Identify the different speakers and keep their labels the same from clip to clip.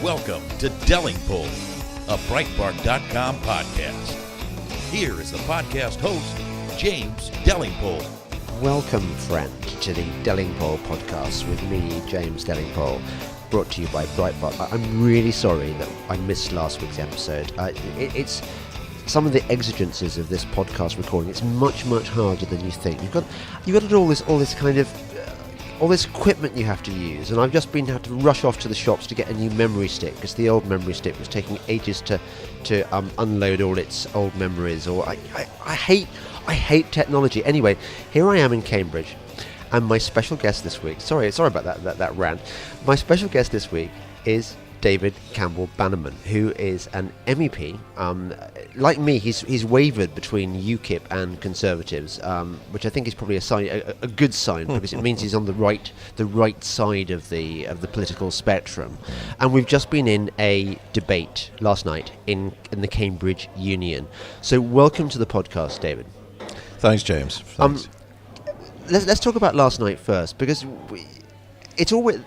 Speaker 1: Welcome to Delingpole, a Breitbart.com podcast. Here is the podcast host, James Delingpole.
Speaker 2: Welcome, friend, to the Delingpole podcast with me, James Delingpole, brought to you by Breitbart. I'm really sorry that I missed last week's episode. It's some of the exigencies of this podcast recording. It's much harder than you think. You've got to do all this equipment you have to use, and I've just had to rush off to the shops to get a new memory stick because the old memory stick was taking ages to unload all its old memories. Or I hate technology. Anyway, here I am in Cambridge, and my special guest this week. Sorry about that rant. My special guest this week is David Campbell Bannerman, who is an MEP. Like me, he's wavered between UKIP and Conservatives, which I think is probably a good sign because it means he's on the right side of the political spectrum. And we've just been in a debate last night in the Cambridge Union. So welcome to the podcast, David.
Speaker 3: Thanks, James. Thanks.
Speaker 2: Let's talk about last night first, because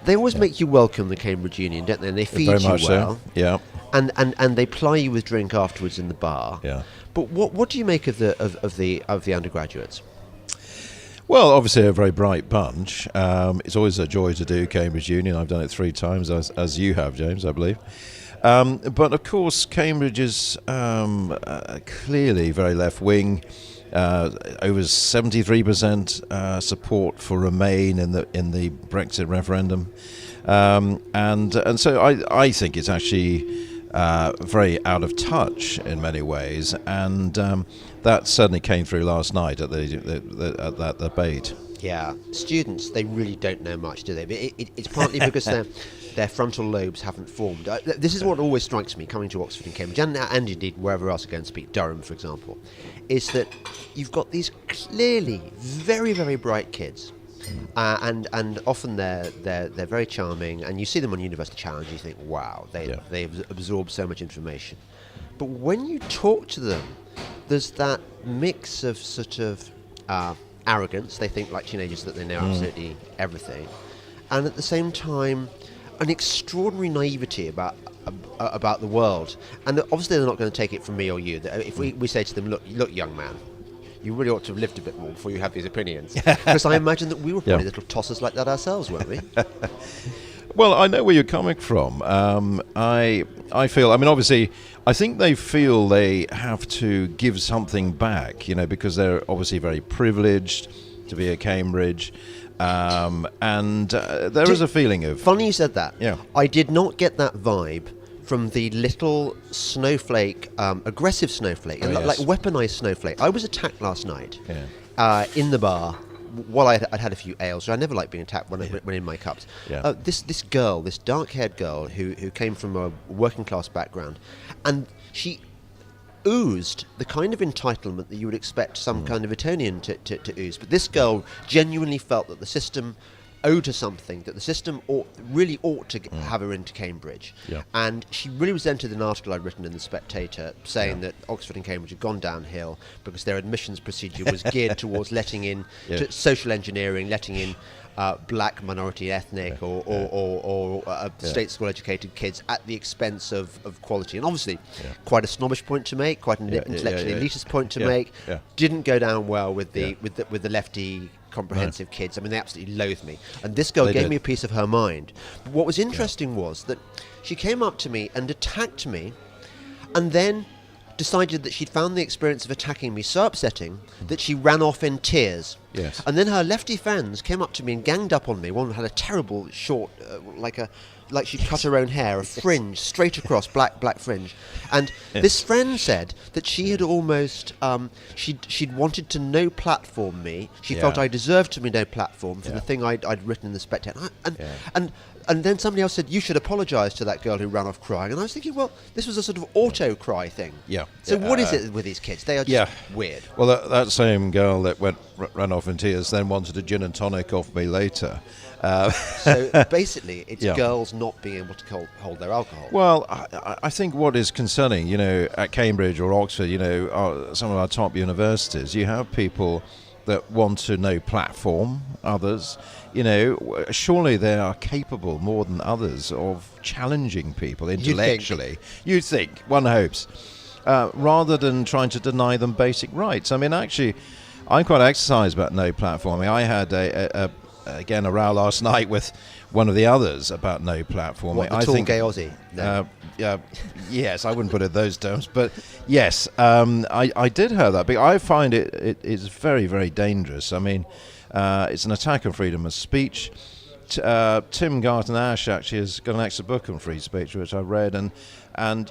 Speaker 2: they always make you welcome the Cambridge Union, don't they? And they feed
Speaker 3: Very
Speaker 2: you
Speaker 3: much
Speaker 2: well.
Speaker 3: So. Yeah.
Speaker 2: And they ply you with drink afterwards in the bar.
Speaker 3: Yeah.
Speaker 2: But what do you make of the undergraduates?
Speaker 3: Well, obviously a very bright bunch. It's always a joy to do Cambridge Union. I've done it 3 times, as you have, James, I believe. But of course, Cambridge is clearly very left wing. Over 73% support for Remain in the Brexit referendum, and so I think it's actually very out of touch in many ways, and that certainly came through last night at that debate.
Speaker 2: Yeah, students, they really don't know much, do they? But it's partly because their frontal lobes haven't formed. This is what always strikes me coming to Oxford and Cambridge, and indeed wherever else I go and speak, Durham, for example, is that you've got these clearly very, very bright kids, and often they're very charming, and you see them on University Challenge, you think, wow, they've absorbed so much information. But when you talk to them, there's that mix of sort of arrogance. They think like teenagers that they know absolutely everything, and at the same time an extraordinary naivety about the world. And obviously they're not going to take it from me or you. If we say to them, look young man, you really ought to have lived a bit more before you have these opinions, because I imagine that we were probably little tossers like that ourselves, weren't we?
Speaker 3: Well, I know where you're coming from. I feel, obviously, I think they feel they have to give something back, because they're obviously very privileged to be at Cambridge. And there is a feeling of...
Speaker 2: Funny you said that.
Speaker 3: Yeah.
Speaker 2: I did not get that vibe from the little snowflake, aggressive snowflake, like weaponized snowflake. I was attacked last night in the bar. While I'd had a few ales, so I never like being attacked when I went in my cups.
Speaker 3: Yeah.
Speaker 2: This dark-haired girl who came from a working-class background, and she oozed the kind of entitlement that you would expect some kind of Etonian to ooze. But this girl genuinely felt that the system owed her something, that the system ought to have her into Cambridge.
Speaker 3: Yeah.
Speaker 2: And she really resented an article I'd written in The Spectator saying that Oxford and Cambridge had gone downhill because their admissions procedure was geared towards letting in social engineering, letting in black, minority, ethnic, or state school educated kids at the expense of quality. And obviously, quite a snobbish point to make, quite an intellectually elitist point to make. Yeah. Didn't go down well with the lefty comprehensive kids. They absolutely loathed me. And this girl gave me a piece of her mind. But what was interesting was that she came up to me and attacked me, and then decided that she'd found the experience of attacking me so upsetting that she ran off in tears.
Speaker 3: Yes.
Speaker 2: And then her lefty friends came up to me and ganged up on me. One had a terrible short, like she'd cut her own hair, a fringe straight across, black fringe. And this friend said that she had almost she'd wanted to no platform me. She felt I deserved to be no platform for the thing I'd written in The Spectator. And then somebody else said, you should apologise to that girl who ran off crying. And I was thinking, well, this was a sort of auto-cry thing.
Speaker 3: Yeah.
Speaker 2: So what is it with these kids? They are just weird.
Speaker 3: Well, that same girl that ran off in tears then wanted a gin and tonic off me later.
Speaker 2: So basically, it's girls not being able to hold their alcohol.
Speaker 3: Well, I think what is concerning, at Cambridge or Oxford, some of our top universities, you have people that want to no platform others. Surely they are capable more than others of challenging people intellectually. You'd think, one hopes, rather than trying to deny them basic rights. I mean, actually, I'm quite exercised about no platforming. I had a row last night with one of the others about no platforming.
Speaker 2: What, the
Speaker 3: I
Speaker 2: tall
Speaker 3: think,
Speaker 2: gay Aussie? No.
Speaker 3: Yes, I wouldn't put it those terms, but yes, I did have that. But I find it is very, very dangerous. I mean, it's an attack on freedom of speech. Tim Garton-Ash actually has got an excellent book on free speech, which I've read, and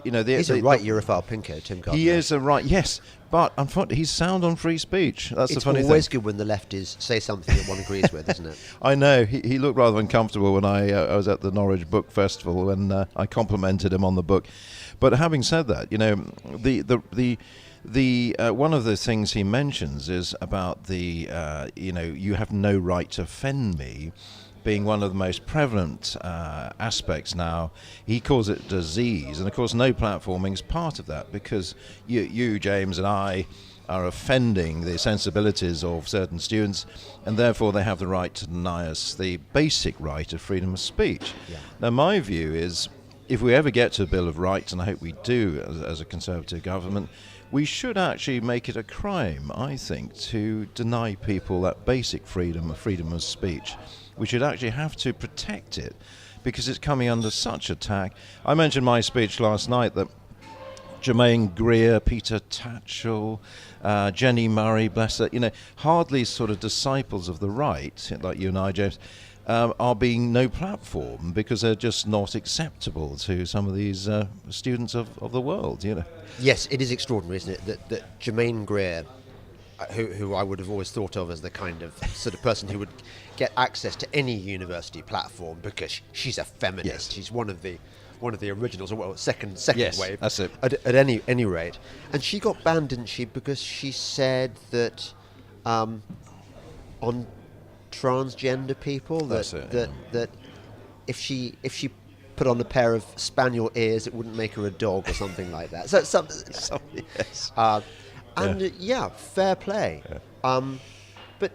Speaker 2: he's a right Europhile pinko, Tim Garton-Ash.
Speaker 3: He is a right, yes, but unfortunately he's sound on free speech. That's the funny thing.
Speaker 2: It's always good when the lefties say something that one agrees with, isn't it?
Speaker 3: I know. He looked rather uncomfortable when I was at the Norwich Book Festival when I complimented him on the book. But having said that, the one of the things he mentions is about you have no right to offend me, being one of the most prevalent aspects now. He calls it disease, and of course no platforming is part of that, because you James and I are offending the sensibilities of certain students, and therefore they have the right to deny us the basic right of freedom of speech.
Speaker 2: Yeah.
Speaker 3: Now my view is, if we ever get to a Bill of Rights, and I hope we do as a Conservative government, we should actually make it a crime, I think, to deny people that basic freedom of speech. We should actually have to protect it, because it's coming under such attack. I mentioned my speech last night that Germaine Greer, Peter Tatchell, Jenny Murray, bless her, hardly sort of disciples of the right, like you and I, James, are being no platform because they're just not acceptable to some of these students of the world,
Speaker 2: Yes, it is extraordinary, isn't it, that Germaine Greer, who I would have always thought of as the kind of sort of person who would get access to any university platform because she's a feminist.
Speaker 3: Yes.
Speaker 2: She's one of the originals, or well, second
Speaker 3: Yes,
Speaker 2: wave.
Speaker 3: that's it.
Speaker 2: At any rate, and she got banned, didn't she? Because she said that on transgender people that if she put on a pair of spaniel ears, it wouldn't make her a dog or something like that. So
Speaker 3: Yes.
Speaker 2: Fair play.
Speaker 3: Yeah.
Speaker 2: But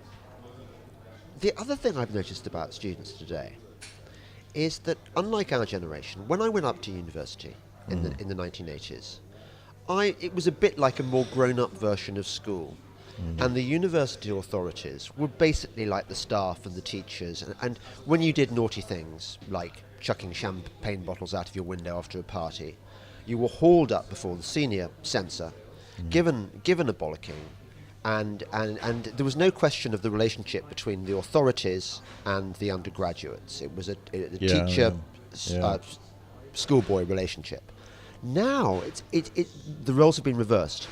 Speaker 2: the other thing I've noticed about students today is that, unlike our generation, when I went up to university in the 1980s, it was a bit like a more grown-up version of school. And the university authorities were basically like the staff and the teachers. And when you did naughty things, like chucking champagne bottles out of your window after a party, you were hauled up before the senior censor, given a bollocking, and there was no question of the relationship between the authorities and the undergraduates. It was a teacher schoolboy relationship. Now the roles have been reversed.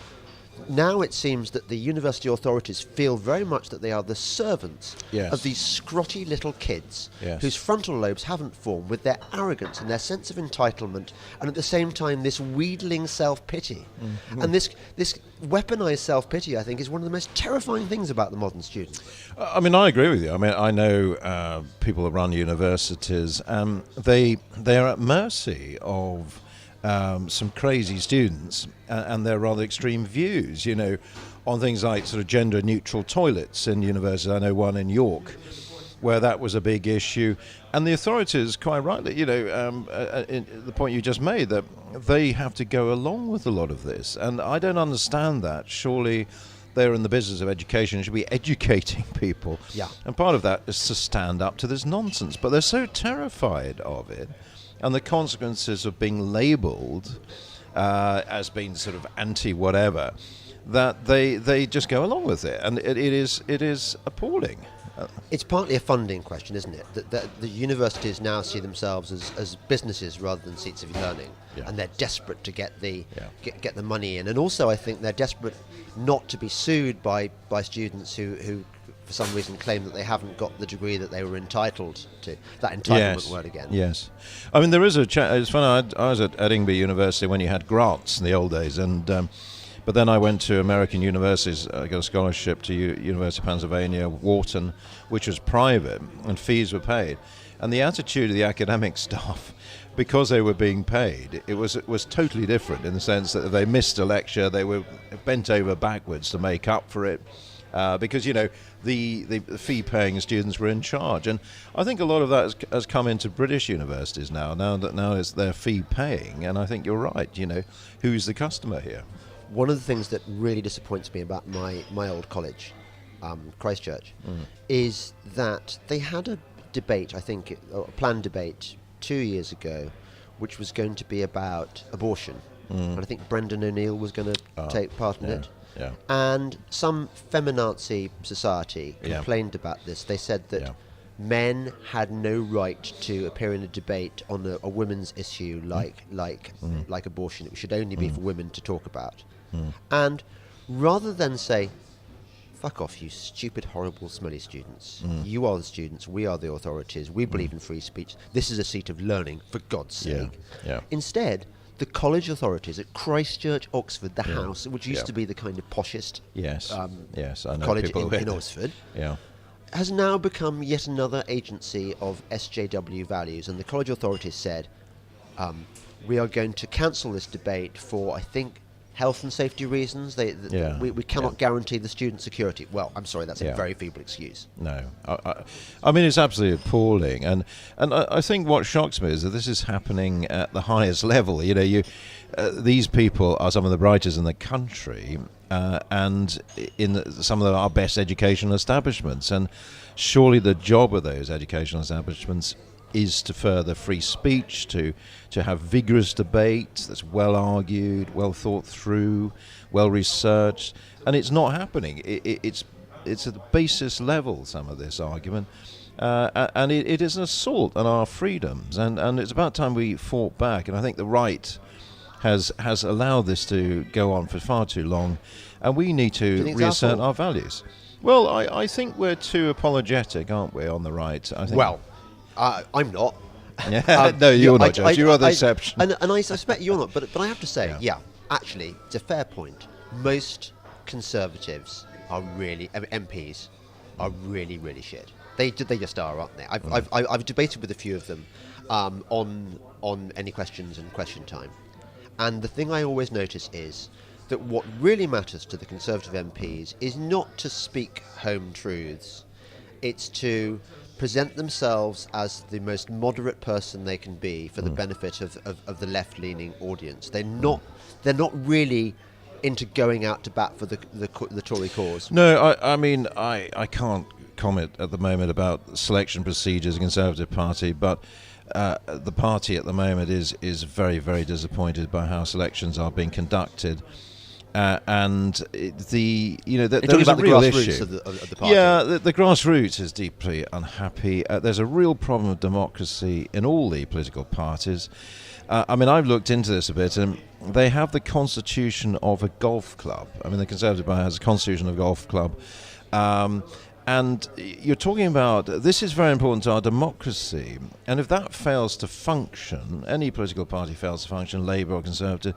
Speaker 2: Now it seems that the university authorities feel very much that they are the servants of these scrotty little kids whose frontal lobes haven't formed, with their arrogance and their sense of entitlement, and at the same time this wheedling self-pity. And this weaponized self-pity, I think, is one of the most terrifying things about the modern student.
Speaker 3: I mean, I agree with you. I mean, I know people that run universities, they are at mercy of some crazy students and their rather extreme views, on things like sort of gender-neutral toilets in universities. I know one in York where that was a big issue, and the authorities, quite rightly, the point you just made, that they have to go along with a lot of this, and I don't understand that. Surely they're in the business of education, should be educating people, and part of that is to stand up to this nonsense, but they're so terrified of it and the consequences of being labelled as being sort of anti-whatever, that they just go along with it, and it is appalling.
Speaker 2: It's partly a funding question, isn't it? That the universities now see themselves as businesses rather than seats of learning, and they're desperate to get the money in, and also I think they're desperate not to be sued by students who for some reason claim that they haven't got the degree that they were entitled to. That entitlement word again.
Speaker 3: Yes. I mean, there is it's funny, I was at Edinburgh University when you had grants in the old days, and but then I went to American universities. I got a scholarship to University of Pennsylvania, Wharton, which was private, and fees were paid. And the attitude of the academic staff, because they were being paid, it was totally different, in the sense that if they missed a lecture, they were bent over backwards to make up for it. because the fee-paying students were in charge, and I think a lot of that has come into British universities now. Now it's they're fee-paying, and I think you're right. Who's the customer here?
Speaker 2: One of the things that really disappoints me about my old college, Christchurch, is that they had a debate, I think, a planned debate 2 years ago, which was going to be about abortion. And I think Brendan O'Neill was going to take part in it.
Speaker 3: Yeah.
Speaker 2: And some feminazi society complained about this. They said that men had no right to appear in a debate on a women's issue like abortion. It should only be for women to talk about. And rather than say, fuck off, you stupid, horrible, smelly students. You are the students, we are the authorities, we believe in free speech. This is a seat of learning, for God's sake.
Speaker 3: Yeah.
Speaker 2: Instead, the college authorities at Christchurch, Oxford, the house, which used to be the kind of poshest
Speaker 3: Yes, I know
Speaker 2: college
Speaker 3: people
Speaker 2: in Oxford,
Speaker 3: Yeah.
Speaker 2: has now become yet another agency of SJW values. And the college authorities said, we are going to cancel this debate for, I think, health and safety reasons. We cannot guarantee the student security. Well, I'm sorry, that's a very feeble excuse.
Speaker 3: No, I mean, it's absolutely appalling, and I think what shocks me is that this is happening at the highest level. These people are some of the brightest in the country, and in some of our best educational establishments, and surely the job of those educational establishments is to further free speech, to have vigorous debate that's well argued, well thought through, well researched, and it's not happening. It's at the basis level, some of this argument, and it is an assault on our freedoms, and it's about time we fought back. And I think the right has allowed this to go on for far too long, and we need to reassert our values. Well, I think we're too apologetic, aren't we, on the right? I think.
Speaker 2: Well, I'm not.
Speaker 3: No, you're not, Judge. You're the exception.
Speaker 2: And I suspect you're not. But I have to say, actually, it's a fair point. Most Conservatives are really, MPs are really, really shit. They just are, aren't they? I've debated with a few of them on any questions and question time. And the thing I always notice is that what really matters to the Conservative MPs is not to speak home truths. It's to present themselves as the most moderate person they can be for the benefit of the left-leaning audience. They're not really into going out to bat for the Tory cause.
Speaker 3: No, I mean, I can't comment at the moment about selection procedures in the Conservative Party, but the party at the moment is very, very disappointed by how selections are being conducted. And there is a real issue.
Speaker 2: Of the party.
Speaker 3: Yeah, the grassroots is deeply unhappy. There's a real problem of democracy in all the political parties. I mean, I've looked into this a bit, and they have the constitution of a golf club. I mean, the Conservative Party has a constitution of a golf club. And you're talking about, this is very important to our democracy. And if that fails to function, any political party fails to function, Labour or Conservative,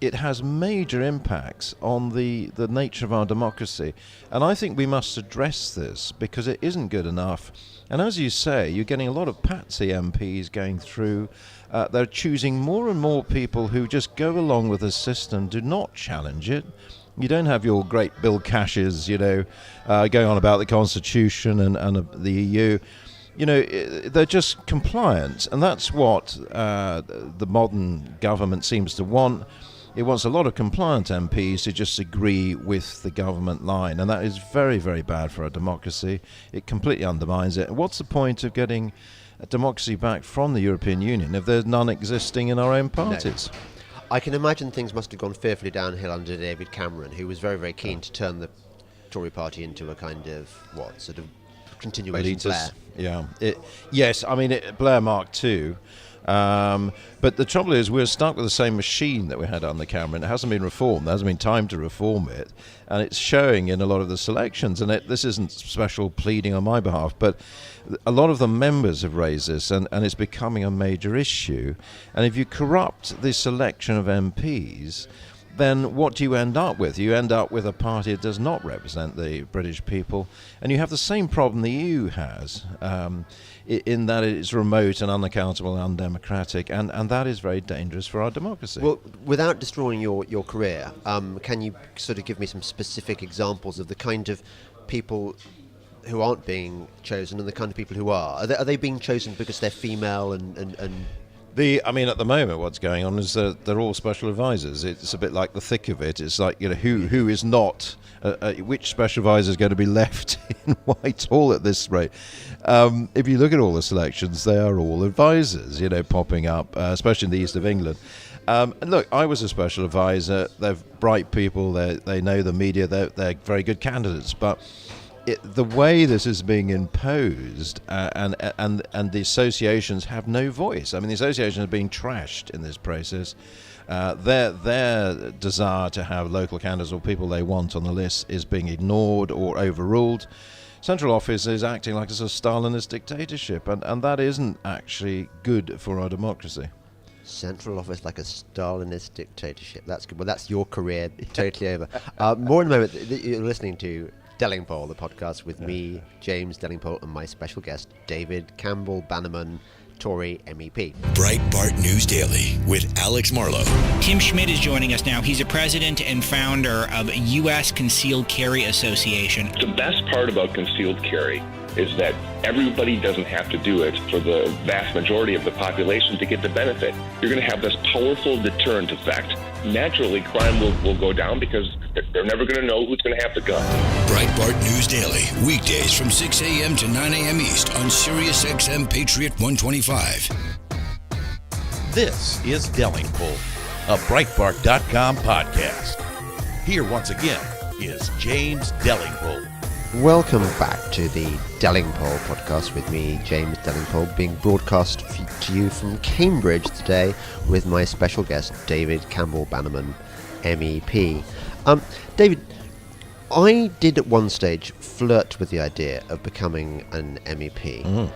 Speaker 3: it has major impacts on the nature of our democracy. And I think we must address this because it isn't good enough. And as you say, you're getting a lot of patsy MPs going through. They're choosing more and more people who just go along with the system, do not challenge it. You don't have your great Bill Cashes, going on about the Constitution and the EU. They're just compliant. And that's what the modern government seems to want. It wants a lot of compliant MPs to just agree with the government line, and that is very, very bad for our democracy. It completely undermines it. And what's the point of getting democracy back from the European Union if there's none existing in our own parties?
Speaker 2: No. I can imagine things must have gone fearfully downhill under David Cameron, who was very, very keen to turn the Tory party into a kind of, continuation Blair.
Speaker 3: Yeah. Yes, I mean, Blair Mark II. But the trouble is we're stuck with the same machine that we had under Cameron. It hasn't been reformed. There hasn't been time to reform it. And it's showing in a lot of the selections. And this isn't special pleading on my behalf, but a lot of the members have raised this, and it's becoming a major issue. And if you corrupt the selection of MPs, then what do you end up with? You end up with a party that does not represent the British people, and you have the same problem the EU has. in that it's remote and unaccountable and undemocratic, and that is very dangerous for our democracy.
Speaker 2: Well, without destroying your career, can you sort of give me some specific examples of the kind of people who aren't being chosen and the kind of people who are? Are they being chosen because they're female and
Speaker 3: I mean, at the moment, what's going on is that they're all special advisors. It's a bit like the thick of it. It's like, who is not, which special advisor is going to be left in Whitehall at this rate. If you look at all the selections, they are all advisors, popping up, especially in the east of England. And look, I was a special advisor. They're bright people. They know the media. They're very good candidates. But the way this is being imposed, and the associations have no voice. I mean, the associations are being trashed in this process. Their desire to have local candidates or people they want on the list is being ignored or overruled. Central office is acting like it's a Stalinist dictatorship, and that isn't actually good for our democracy.
Speaker 2: Central office like a Stalinist dictatorship. That's good. Well, that's your career totally over. More in a moment. You're listening to Delingpole, the podcast with me, James Delingpole, and my special guest, David Campbell Bannerman, Tory MEP.
Speaker 4: Breitbart News Daily with Alex Marlowe.
Speaker 5: Tim Schmidt is joining us now. He's a president and founder of U.S. Concealed Carry Association.
Speaker 6: The best part about concealed carry is that everybody doesn't have to do it for the vast majority of the population to get the benefit. You're going to have this powerful deterrent effect. Naturally, crime will go down because they're never going to know who's going to have the gun.
Speaker 4: Breitbart News Daily, weekdays from 6 a.m. to 9 a.m. East on Sirius XM Patriot 125.
Speaker 1: This is Delingpole, a Breitbart.com podcast. Here once again is James Delingpole.
Speaker 2: Welcome back to the Delingpole podcast with me, James Delingpole, being broadcast to you from Cambridge today with my special guest, David Campbell Bannerman, MEP. David, I did at one stage flirt with the idea of becoming an MEP,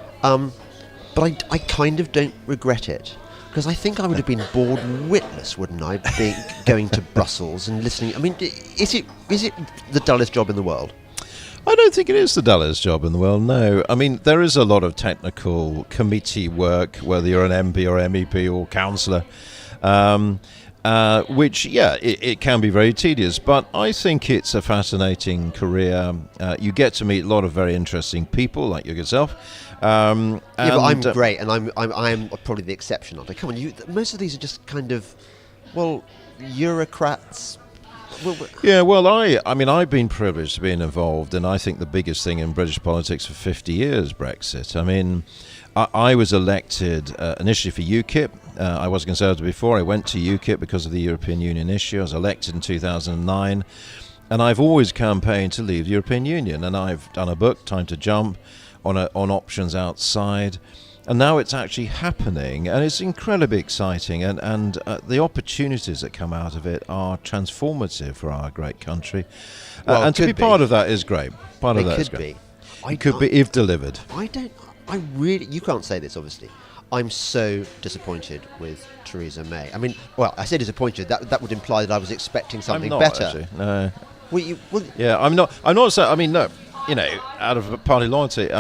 Speaker 2: but I kind of don't regret it. Because I think I would have been bored witless, wouldn't I, being going to Brussels and listening. I mean, is it the dullest job in the world?
Speaker 3: I don't think it is the dullest job in the world, no. I mean, there is a lot of technical committee work, whether you're an MP or MEP or councillor, which, it can be very tedious. But I think it's a fascinating career. You get to meet a lot of very interesting people, like yourself.
Speaker 2: But I'm great, and I'm probably the exception, aren't I? Come on, most of these are just kind of, bureaucrats.
Speaker 3: I've been privileged to be involved, and I think the biggest thing in British politics for 50 years, Brexit. I mean, I was elected initially for UKIP. I was a Conservative before. I went to UKIP because of the European Union issue. I was elected in 2009, and I've always campaigned to leave the European Union, and I've done a book, Time to Jump, on options outside. And now it's actually happening, and it's incredibly exciting, and the opportunities that come out of it are transformative for our great country. And to be part of that is great. It could be if delivered.
Speaker 2: You can't say this, obviously. I'm so disappointed with Theresa May. I mean, I say disappointed. That would imply that I was expecting something better.
Speaker 3: Actually, no.
Speaker 2: I'm
Speaker 3: not. I'm not saying. I mean, no. Out of party loyalty.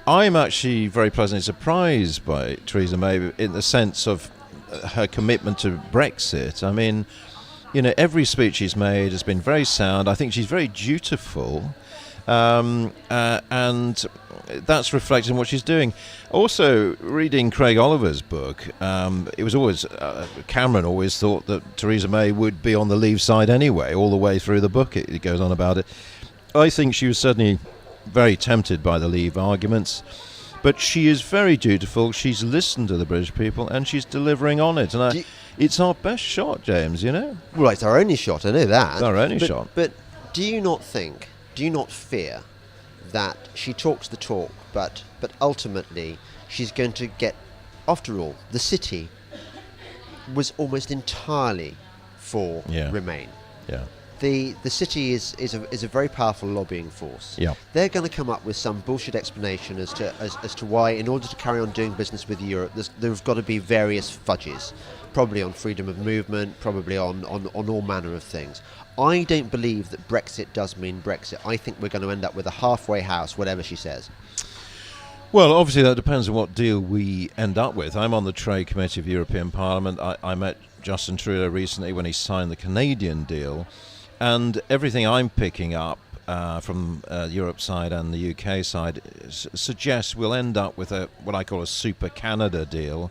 Speaker 3: I'm actually very pleasantly surprised by Theresa May in the sense of her commitment to Brexit. I mean, every speech she's made has been very sound. I think she's very dutiful, and that's reflected in what she's doing. Also, reading Craig Oliver's book, it was always Cameron always thought that Theresa May would be on the Leave side anyway. All the way through the book, it goes on about it. I think she was certainly very tempted by the Leave arguments, but she is very dutiful. She's listened to the British people, and she's delivering on it. And it's our best shot, James,
Speaker 2: Well, it's our only shot, I know that.
Speaker 3: It's our only shot.
Speaker 2: But do you not fear that she talks the talk, but ultimately she's going to get, after all, the city was almost entirely for Remain.
Speaker 3: Yeah.
Speaker 2: The city is a very powerful lobbying force.
Speaker 3: Yeah.
Speaker 2: They're going to come up with some bullshit explanation as to why, in order to carry on doing business with Europe, there've got to be various fudges, probably on freedom of movement, probably on all manner of things. I don't believe that Brexit does mean Brexit. I think we're going to end up with a halfway house, whatever she says.
Speaker 3: Well, obviously that depends on what deal we end up with. I'm on the Trade Committee of the European Parliament. I met Justin Trudeau recently when he signed the Canadian deal, and everything I'm picking up from Europe side and the UK side suggests we'll end up with what I call a super Canada deal,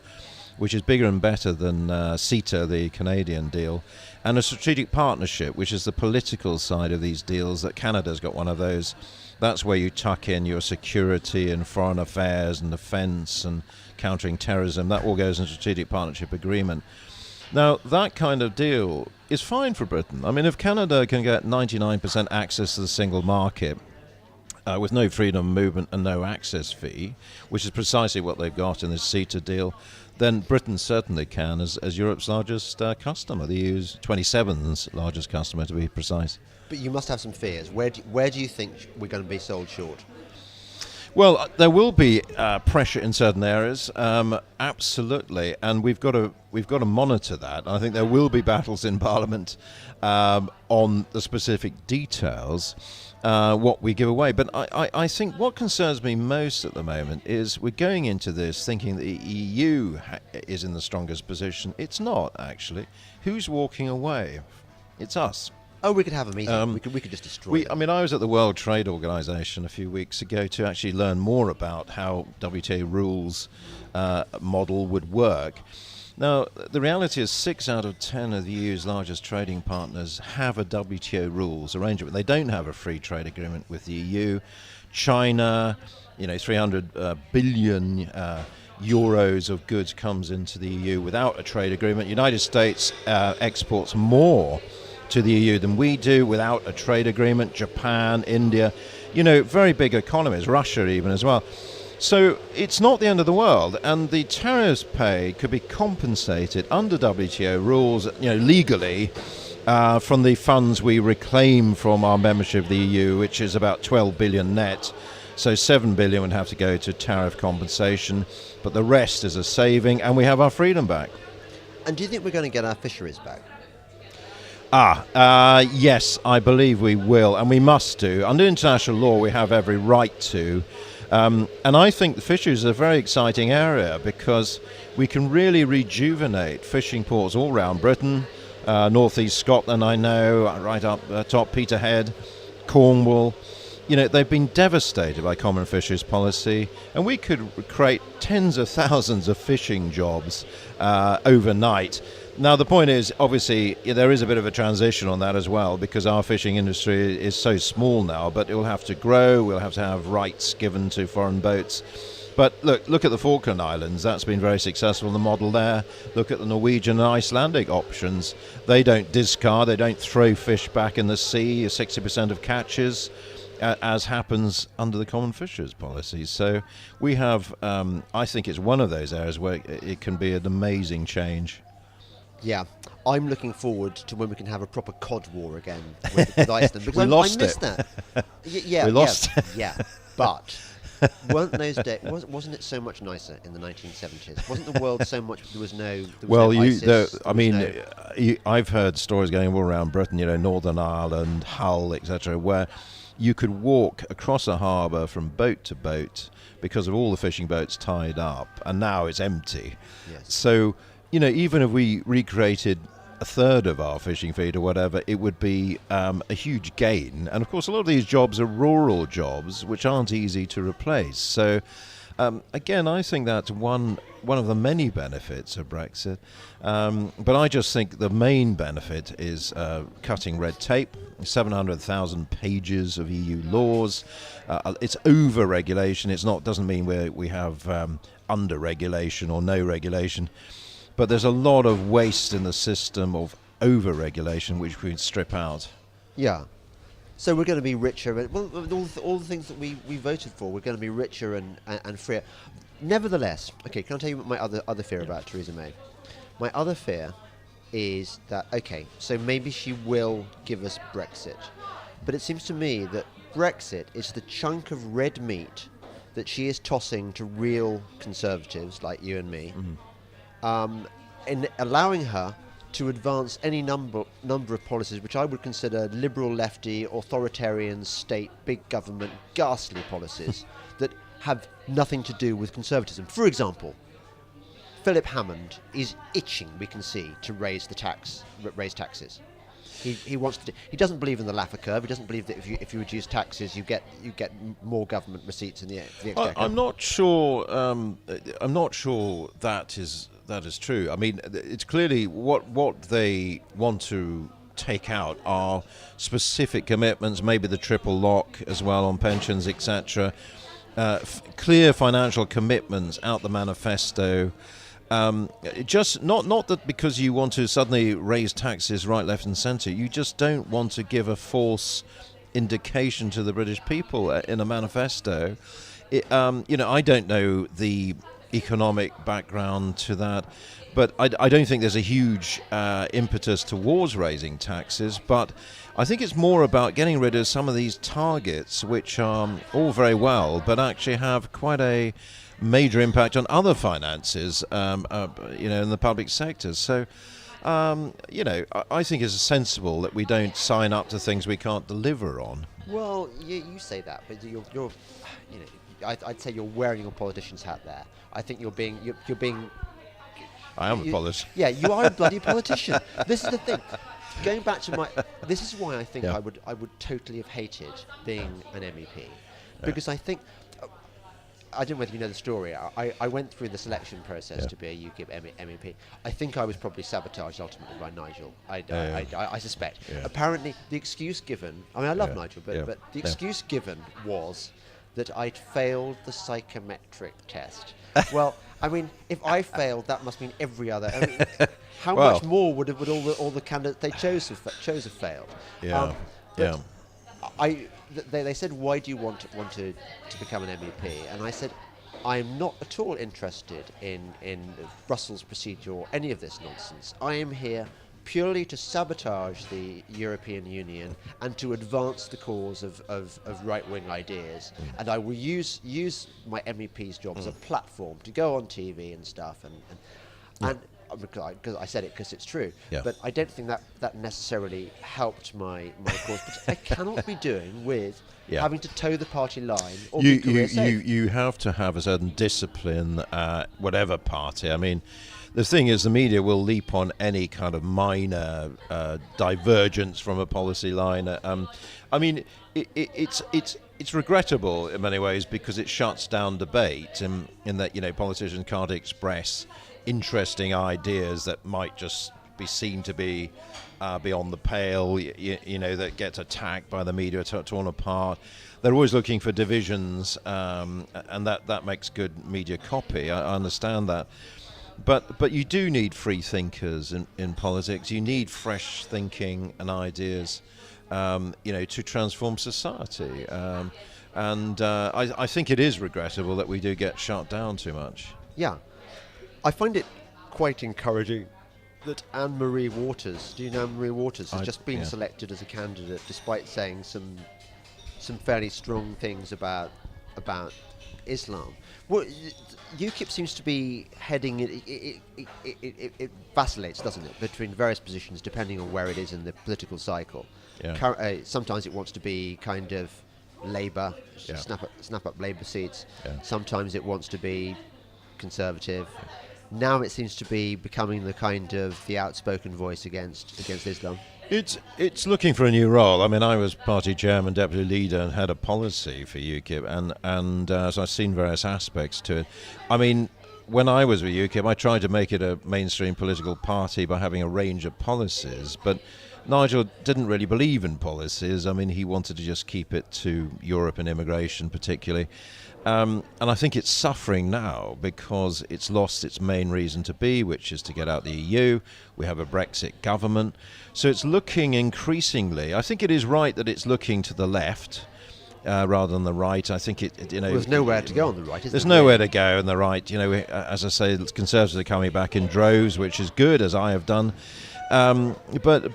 Speaker 3: which is bigger and better than CETA, the Canadian deal, and a strategic partnership, which is the political side of these deals. That Canada's got one of those. That's where you tuck in your security and foreign affairs and defence and countering terrorism. That all goes in strategic partnership agreement. Now, that kind of deal is fine for Britain. I mean, if Canada can get 99% access to the single market with no freedom of movement and no access fee, which is precisely what they've got in this CETA deal, then Britain certainly can as Europe's largest customer, the EU's 27's largest customer, to be precise.
Speaker 2: But you must have some fears. Where do you think we're going to be sold short?
Speaker 3: Well, there will be pressure in certain areas, absolutely, and we've got to monitor that. I think there will be battles in Parliament on the specific details, what we give away. But I think what concerns me most at the moment is we're going into this thinking the EU is in the strongest position. It's not, actually. Who's walking away? It's us.
Speaker 2: Oh, we could have a meeting. We could just destroy them.
Speaker 3: I mean, I was at the World Trade Organization a few weeks ago to actually learn more about how WTO rules model would work. Now, the reality is 6 out of 10 of the EU's largest trading partners have a WTO rules arrangement. They don't have a free trade agreement with the EU. China, 300 billion euros of goods comes into the EU without a trade agreement. United States exports more to the EU than we do without a trade agreement. Japan, India, very big economies, Russia even as well. So it's not the end of the world, and the tariffs paid could be compensated under WTO rules, legally, from the funds we reclaim from our membership of the EU, which is about 12 billion net. So 7 billion would have to go to tariff compensation, but the rest is a saving, and we have our freedom back.
Speaker 2: And do you think we're going to get our fisheries back?
Speaker 3: Yes, I believe we will, and we must do. Under international law, we have every right to. And I think the fisheries is a very exciting area because we can really rejuvenate fishing ports all around Britain, northeast Scotland, I know, right up top, Peterhead, Cornwall. They've been devastated by common fisheries policy, and we could create tens of thousands of fishing jobs overnight. Now, the point is, obviously, there is a bit of a transition on that as well, because our fishing industry is so small now, but it will have to grow. We'll have to have rights given to foreign boats. But look at the Falkland Islands. That's been very successful, the model there. Look at the Norwegian and Icelandic options. They don't discard, they don't throw fish back in the sea, 60% of catches, as happens under the common fisheries policy. So we have, I think it's one of those areas where it can be an amazing change.
Speaker 2: Yeah, I'm looking forward to when we can have a proper cod war again with Iceland. Because
Speaker 3: We lost
Speaker 2: I missed
Speaker 3: it.
Speaker 2: that. Yeah,
Speaker 3: We lost
Speaker 2: Yeah, but weren't those days? Wasn't it so much nicer in the 1970s? Wasn't the world so much? There was no.
Speaker 3: I've heard stories going all around Britain. Northern Ireland, Hull, etc., where you could walk across a harbour from boat to boat because of all the fishing boats tied up, and now it's empty.
Speaker 2: Yes.
Speaker 3: So, even if we recreated a third of our fishing fleet or whatever, it would be a huge gain. And of course, a lot of these jobs are rural jobs, which aren't easy to replace. So, again, I think that's one of the many benefits of Brexit. But I just think the main benefit is cutting red tape. 700,000 pages of EU laws. It's over-regulation. Doesn't mean we have under-regulation or no regulation. But there's a lot of waste in the system of over-regulation, which we strip out.
Speaker 2: Yeah. So we're going to be richer. Well, all the things that we voted for, we're going to be richer and freer. Nevertheless, okay, can I tell you what my other fear about Theresa May? My other fear is that, okay, so maybe she will give us Brexit. But it seems to me that Brexit is the chunk of red meat that she is tossing to real conservatives like you and me. Mm-hmm. In allowing her to advance any number of policies which I would consider liberal, lefty, authoritarian, state, big government, ghastly policies that have nothing to do with conservatism. For example, Philip Hammond is itching, we can see, to raise taxes. He wants to. He doesn't believe in the Laffer curve. He doesn't believe that if you reduce taxes, you get more government receipts in the exchequer.
Speaker 3: I'm not sure. I'm not sure that is true. I mean, it's clearly what they want to take out are specific commitments, maybe the triple lock as well on pensions, etc. Clear financial commitments out the manifesto. Just not that because you want to suddenly raise taxes right, left and centre, you just don't want to give a false indication to the British people in a manifesto. I don't know the economic background to that, but I don't think there's a huge impetus towards raising taxes, but I think it's more about getting rid of some of these targets which are all very well, but actually have quite a major impact on other finances, in the public sector. So, I think it's sensible that we don't sign up to things we can't deliver on.
Speaker 2: Well, you say that, but you're I'd say you're wearing your politician's hat there. I think you're being.
Speaker 3: I am a politician.
Speaker 2: Yeah, you are a bloody politician. This is the thing. Going back to this is why I think I would totally have hated being an MEP, because I think. I don't know whether you know the story. I went through the selection process to be a UKIP MEP. I think I was probably sabotaged ultimately by Nigel. I suspect. Yeah. Apparently, the excuse given... I mean, I love Nigel, but the excuse given was that I'd failed the psychometric test. Well, I mean, if I failed, that must mean every other... I mean, how much more would all the candidates they chose have failed?
Speaker 3: Yeah,
Speaker 2: They said, why do you want to become an MEP? And I said, I'm not at all interested in Brussels procedure or any of this nonsense. I am here purely to sabotage the European Union and to advance the cause of right-wing ideas. And I will use my MEP's job as a platform to go on TV and stuff. And because I said it because it's true, but I don't think that necessarily helped my cause. But I cannot be doing with having to toe the party line or be career safe.
Speaker 3: You have to have a certain discipline, whatever party. I mean, the thing is, the media will leap on any kind of minor divergence from a policy line. I mean, it's regrettable in many ways because it shuts down debate in that politicians can't express interesting ideas that might just be seen to be beyond the pale, that gets attacked by the media, torn apart. They're always looking for divisions, and that makes good media copy. I understand that. But you do need free thinkers in politics. You need fresh thinking and ideas, to transform society. And I think it is regrettable that we do get shut down too much.
Speaker 2: Yeah. I find it quite encouraging that Anne-Marie Waters, do you know Anne-Marie Waters, has just been selected as a candidate despite saying some fairly strong things about Islam. Well, UKIP seems to be heading, it vacillates, doesn't it, between various positions depending on where it is in the political cycle. Yeah. Sometimes it wants to be kind of Labour, snap up Labour seats. Yeah. Sometimes it wants to be Conservative. Now it seems to be becoming the outspoken voice against Islam.
Speaker 3: It's looking for a new role. I mean, I was party chairman, deputy leader, and had a policy for UKIP, and so I've seen various aspects to it. I mean, when I was with UKIP, I tried to make it a mainstream political party by having a range of policies, but Nigel didn't really believe in policies. I mean, he wanted to just keep it to Europe and immigration particularly. And I think it's suffering now because it's lost its main reason to be, which is to get out the EU. We have a Brexit government. So it's looking increasingly, I think it is right that it's looking to the left rather than the right. I think
Speaker 2: there's nowhere to go on the right,
Speaker 3: there's nowhere to go on the right. As I say, Conservatives are coming back in droves, which is good, as I have done. But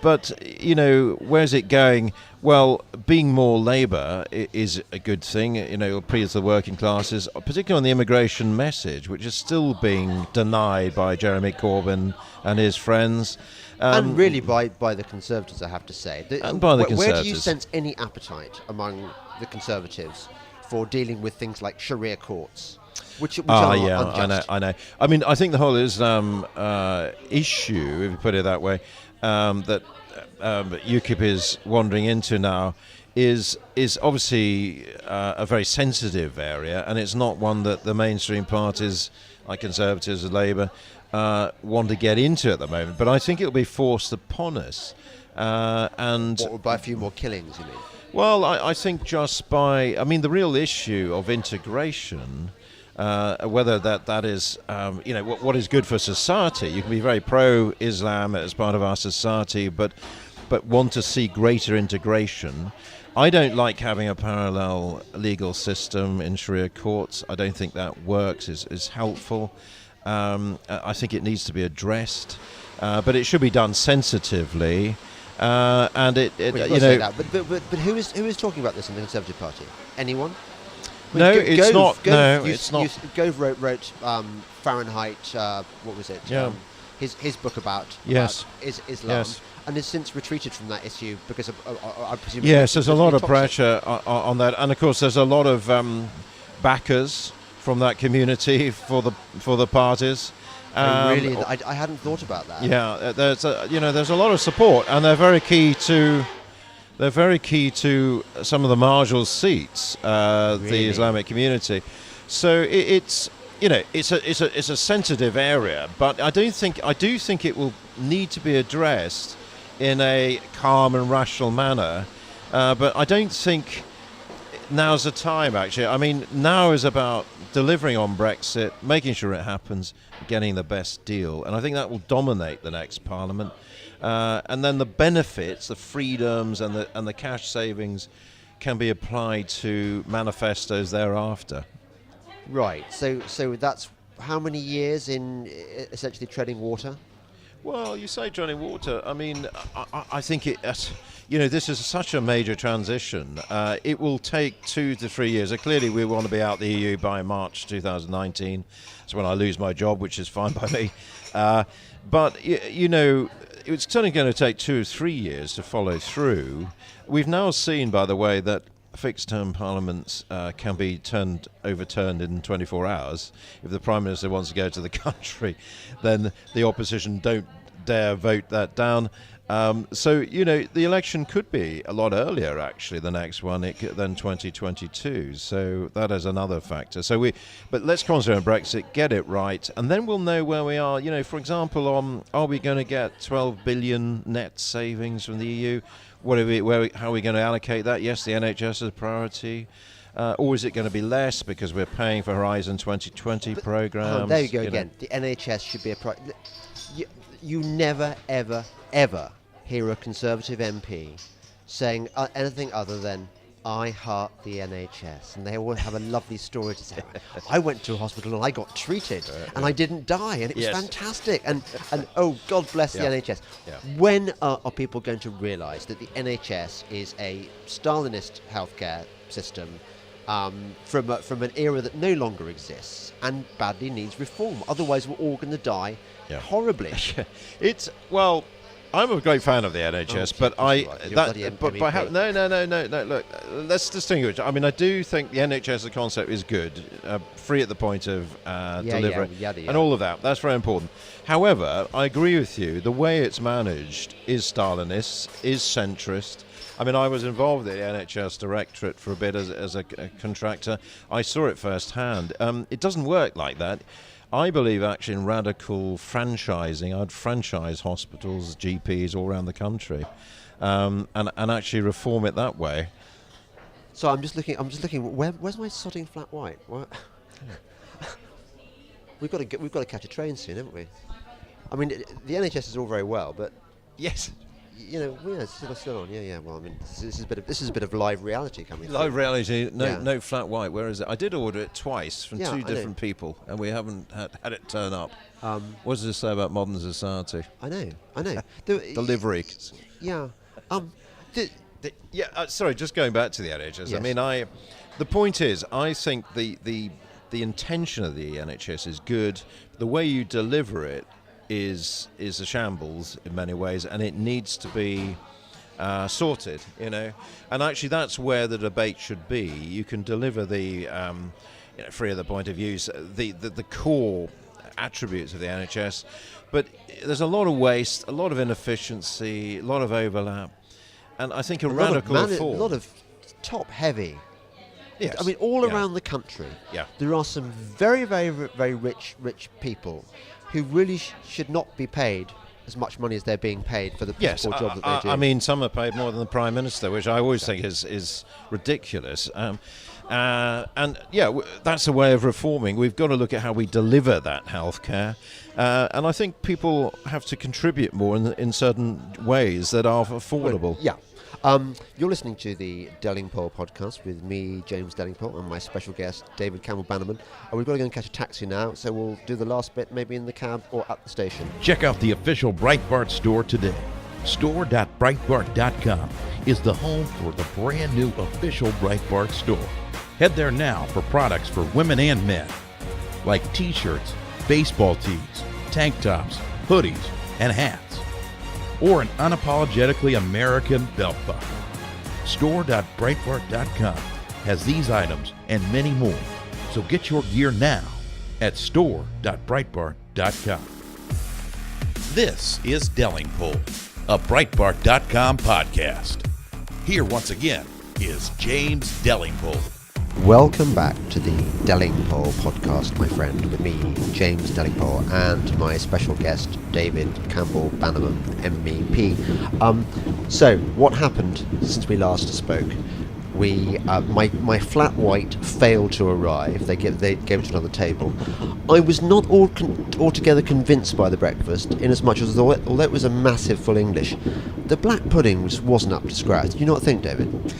Speaker 3: where's it going? Well, being more Labour is a good thing, appeals to the working classes, particularly on the immigration message, which is still being denied by Jeremy Corbyn and his friends.
Speaker 2: And really by the Conservatives, I have to say.
Speaker 3: And by the Conservatives.
Speaker 2: Where do you sense any appetite among the Conservatives for dealing with things like Sharia courts, which are unjust.
Speaker 3: I know. I mean, I think the whole Islam issue, if you put it that way, that UKIP is wandering into now, is obviously a very sensitive area, and it's not one that the mainstream parties, like Conservatives and Labour, want to get into at the moment. But I think it'll be forced upon us. And
Speaker 2: by a few more killings, you mean?
Speaker 3: Well, I think just by... I mean, the real issue of integration, whether that is, what is good for society. You can be very pro-Islam as part of our society, but want to see greater integration. I don't like having a parallel legal system in Sharia courts. I don't think that works, is helpful. I think it needs to be addressed, but it should be done sensitively. And
Speaker 2: say that. But who is talking about this in the Conservative Party? Anyone?
Speaker 3: No, it's not. It's not.
Speaker 2: Gove wrote Fahrenheit. What was it?
Speaker 3: Yeah.
Speaker 2: His book about
Speaker 3: Yes.
Speaker 2: Islam.
Speaker 3: Yes.
Speaker 2: And has since retreated from that issue because I presume.
Speaker 3: Yes, there's a lot of pressure on that, and of course there's a lot of backers from that community for the parties.
Speaker 2: Really, I hadn't thought about that.
Speaker 3: Yeah, there's a lot of support, and they're very key to some of the marginal seats, the Islamic community. So it's a sensitive area, but I do think it will need to be addressed in a calm and rational manner. But I don't think now's the time, actually. I mean, now is about delivering on Brexit, making sure it happens, getting the best deal. And I think that will dominate the next Parliament. And then the benefits, the freedoms and the cash savings can be applied to manifestos thereafter.
Speaker 2: Right. So that's how many years in essentially treading water?
Speaker 3: Well, you say treading water. I mean, I think this is such a major transition. It will take 2 to 3 years. Clearly, we want to be out the EU by March 2019. That's when I lose my job, which is fine by me. But it's certainly going to take 2 or 3 years to follow through. We've now seen, by the way, that fixed-term parliaments can be overturned in 24 hours. If the Prime Minister wants to go to the country, then the opposition don't dare vote that down. So the election could be a lot earlier, actually, the next one, than 2022. So that is another factor. But let's concentrate on Brexit, get it right, and then we'll know where we are. For example, are we going to get 12 billion net savings from the EU? How are we going to allocate that? Yes, the NHS is a priority. Or is it going to be less because we're paying for Horizon 2020 programs?
Speaker 2: There you go again. The NHS should be a priority. You never, ever, ever hear a Conservative MP saying anything other than, I heart the NHS. And they always have a lovely story to say. I went to a hospital and I got treated and I didn't die and it was fantastic. And oh, God bless the NHS. Yeah. When are people going to realise that the NHS is a Stalinist healthcare system from an era that no longer exists and badly needs reform? Otherwise, we're all going to die horribly.
Speaker 3: I'm a great fan of the NHS, no. Look, let's distinguish. I mean, I do think the NHS as a concept is good, free at the point of delivery, and all of that. That's very important. However, I agree with you. The way it's managed is Stalinist, is centrist. I mean, I was involved in the NHS Directorate for a bit as a contractor. I saw it firsthand. It doesn't work like that. I believe actually in radical franchising. I'd franchise hospitals, GPs all around the country, and actually reform it that way.
Speaker 2: So I'm just looking. Where's my sodding flat white? We've got to catch a train soon, haven't we? I mean, the NHS is all very well, but
Speaker 3: yes.
Speaker 2: It's still on. Yeah. Well, I mean, this is a bit of live reality coming.
Speaker 3: Live reality. No flat white. Where is it? I did order it twice from two different people, and we haven't had it turn up. What does this say about modern society?
Speaker 2: I know.
Speaker 3: Delivery.
Speaker 2: Yeah.
Speaker 3: Sorry, just going back to the NHS. Yes. I mean, the point is, I think the intention of the NHS is good. The way you deliver it is a shambles in many ways, and it needs to be sorted, you know. And actually that's where the debate should be. You can deliver the, free of the point of views, the core attributes of the NHS, but there's a lot of waste, a lot of inefficiency, a lot of overlap, and I think a radical reform.
Speaker 2: A lot of top-heavy.
Speaker 3: Yes.
Speaker 2: I mean, all around the country, there are some very, very, very rich people who really should not be paid as much money as they're being paid for the poor job that they do.
Speaker 3: I mean, some are paid more than the Prime Minister, which I always think is ridiculous. That's a way of reforming. We've got to look at how we deliver that healthcare, and I think people have to contribute more in certain ways that are affordable.
Speaker 2: You're listening to the Delingpole podcast with me, James Delingpole, and my special guest, David Campbell Bannerman. And we've got to go and catch a taxi now, so we'll do the last bit maybe in the cab or at the station.
Speaker 1: Check out the official Breitbart store today. Store.breitbart.com is the home for the brand new official Breitbart store. Head there now for products for women and men, like t-shirts, baseball tees, tank tops, hoodies, and hats, or an unapologetically American belt buckle. Store.breitbart.com has these items and many more, so get your gear now at store.breitbart.com. This is Delingpole, a Breitbart.com podcast. Here once again is James Delingpole.
Speaker 2: Welcome back to the Delingpole podcast, my friend, with me, James Delingpole, and my special guest, David Campbell Bannerman MEP. So, what happened since we last spoke? My flat white failed to arrive. They gave it to another table. I was not altogether convinced by the breakfast, in as much as although it was a massive full English, the black pudding just wasn't up to scratch. Do you not think, David?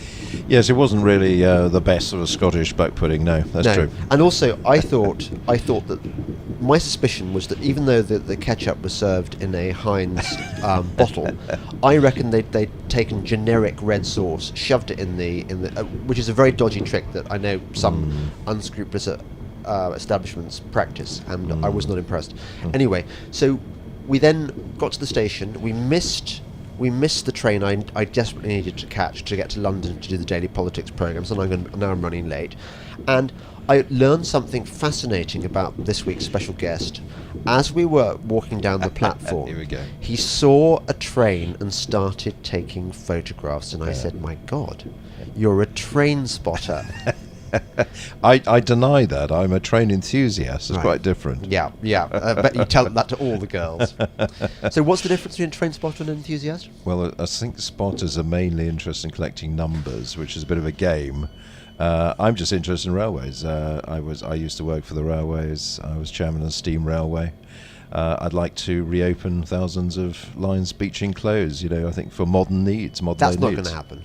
Speaker 3: Yes, it wasn't really the best sort of Scottish black pudding. No, that's true.
Speaker 2: And also, I thought that my suspicion was that even though the ketchup was served in a Heinz bottle, I reckon they'd taken generic red sauce, shoved it in the which is a very dodgy trick that I know some unscrupulous establishments practice, and I was not impressed. Anyway, so we then got to the station. We missed the train I desperately needed to catch to get to London to do the Daily Politics programme, so now I'm running late. And I learned something fascinating about this week's special guest. As we were walking down the platform,
Speaker 3: Here we go.
Speaker 2: He saw a train and started taking photographs, and I said, "My God, you're a train spotter."
Speaker 3: I deny that. I'm a train enthusiast. It's quite different.
Speaker 2: Yeah. I bet you tell that to all the girls. So what's the difference between a train spotter and an enthusiast?
Speaker 3: Well, I think spotters are mainly interested in collecting numbers, which is a bit of a game. I'm just interested in railways. I used to work for the railways. I was chairman of the Steam Railway. I'd like to reopen thousands of lines Beeching Close. I think for modern needs.
Speaker 2: That's not going to happen.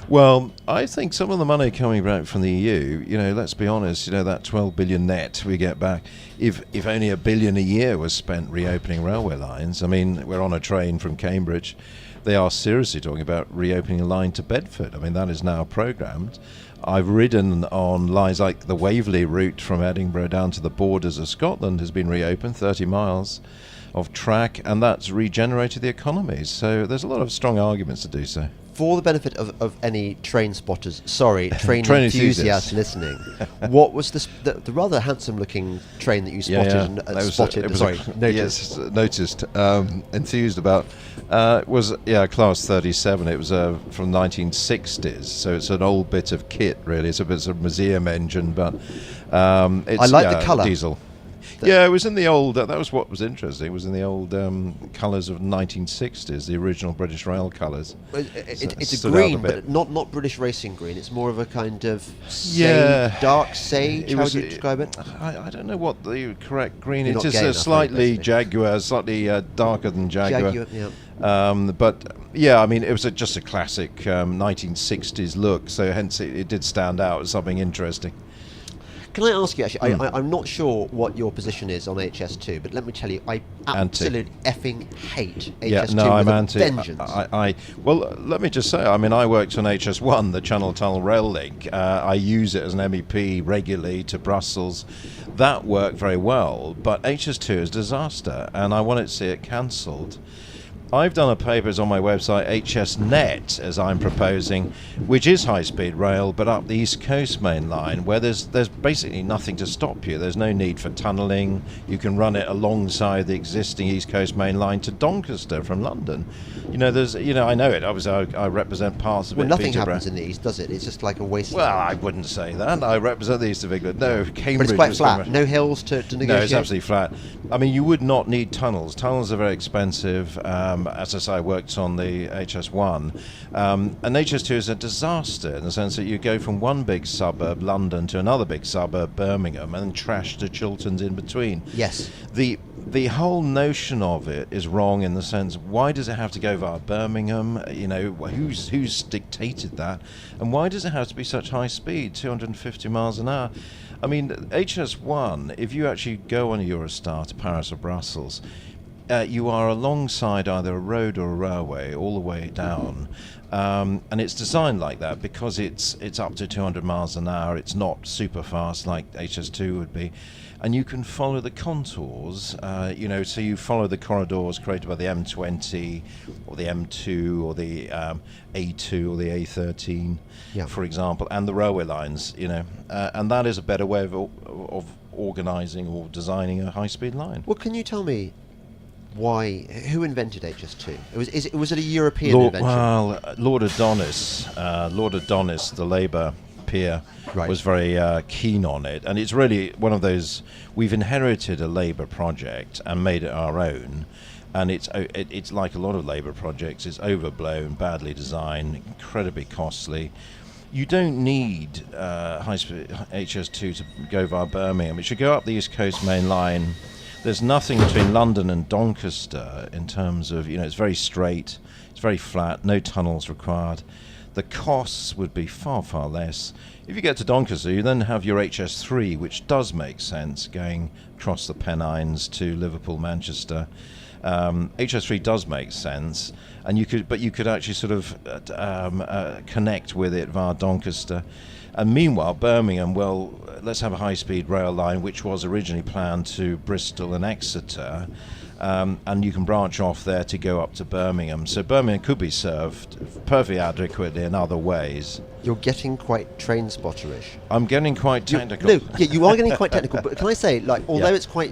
Speaker 3: Well, I think some of the money coming back from the EU, let's be honest, that 12 billion net we get back, if only $1 billion a year was spent reopening railway lines. I mean, we're on a train from Cambridge. They are seriously talking about reopening a line to Bedford. I mean, that is now programmed. I've ridden on lines like the Waverley route from Edinburgh down to the borders of Scotland has been reopened, 30 miles of track, and that's regenerated the economy. So there's a lot of strong arguments to do so.
Speaker 2: For the benefit of any train spotters, train enthusiasts listening, what was the rather handsome-looking train that you spotted?
Speaker 3: Noticed, enthused about. Was class 37. It was from 1960s, so it's an old bit of kit, really. It's a bit of a museum engine, but it's
Speaker 2: I like the colour.
Speaker 3: Diesel. Yeah, it was in the old. That was what was interesting. It was in the old colours of 1960s, the original British Rail colours.
Speaker 2: It's a green, but not British racing green. It's more of a kind of dark sage. How would you describe it?
Speaker 3: I don't know what the correct green. It is a slightly Jaguar, slightly darker than Jaguar. But yeah, I mean, it was just a classic 1960s look. So hence it did stand out as something interesting.
Speaker 2: Can I ask you, actually, I'm not sure what your position is on HS2, but let me tell you, I absolutely effing hate HS2
Speaker 3: I'm
Speaker 2: with
Speaker 3: anti.
Speaker 2: a vengeance.
Speaker 3: Well, let me just say, I mean, I worked on HS1, the Channel Tunnel Rail Link. I use it as an MEP regularly to Brussels. That worked very well, but HS2 is a disaster, and I wanted to see it cancelled. I've done a paper, it's on my website, HSNet, as I'm proposing, which is high-speed rail, but up the East Coast main line, where there's basically nothing to stop you. There's no need for tunnelling. You can run it alongside the existing East Coast main line to Doncaster from London. I know it. Obviously, I represent parts of it.
Speaker 2: Well, nothing
Speaker 3: Peterborough.
Speaker 2: happens in the east, does it? It's just like a wasteland.
Speaker 3: Well, I wouldn't say that. I represent the east of England. No, Cambridge.
Speaker 2: But it's quite
Speaker 3: is
Speaker 2: flat. No hills to negotiate.
Speaker 3: No, it's absolutely flat. I mean, you would not need tunnels. Tunnels are very expensive. As I say, I worked on the HS1. And HS2 is a disaster in the sense that you go from one big suburb, London, to another big suburb, Birmingham, and then trash to Chilterns in between.
Speaker 2: Yes.
Speaker 3: The whole notion of it is wrong in the sense, why does it have to go via Birmingham? Who's dictated that? And why does it have to be such high speed, 250 miles an hour? I mean, HS1, if you actually go on a Eurostar to Paris or Brussels, you are alongside either a road or a railway all the way down. And it's designed like that because it's up to 200 miles an hour. It's not super fast like HS2 would be. And you can follow the contours, so you follow the corridors created by the M20 or the M2 or the A2 or the A13, for example, and the railway lines, and that is a better way of organising or designing a high-speed line.
Speaker 2: Well, can you tell me who invented HS2? Was it a European invention?
Speaker 3: Well, Lord Adonis, the Labour peer, was very keen on it, and it's really one of those. We've inherited a Labour project and made it our own, and it's like a lot of Labour projects. It's overblown, badly designed, incredibly costly. You don't need high-speed HS2 to go via Birmingham. It should go up the East Coast main line. There's nothing between London and Doncaster in terms of, it's very straight, it's very flat, no tunnels required. The costs would be far, far less. If you get to Doncaster, you then have your HS3, which does make sense, going across the Pennines to Liverpool, Manchester. HS3 does make sense, and you could actually sort of connect with it via Doncaster. And meanwhile, Birmingham, well, let's have a high-speed rail line, which was originally planned to Bristol and Exeter, and you can branch off there to go up to Birmingham. So Birmingham could be served perfectly adequately in other ways.
Speaker 2: You're getting quite train-spotterish.
Speaker 3: I'm getting quite technical.
Speaker 2: You are getting quite technical. But can I say, although it's quite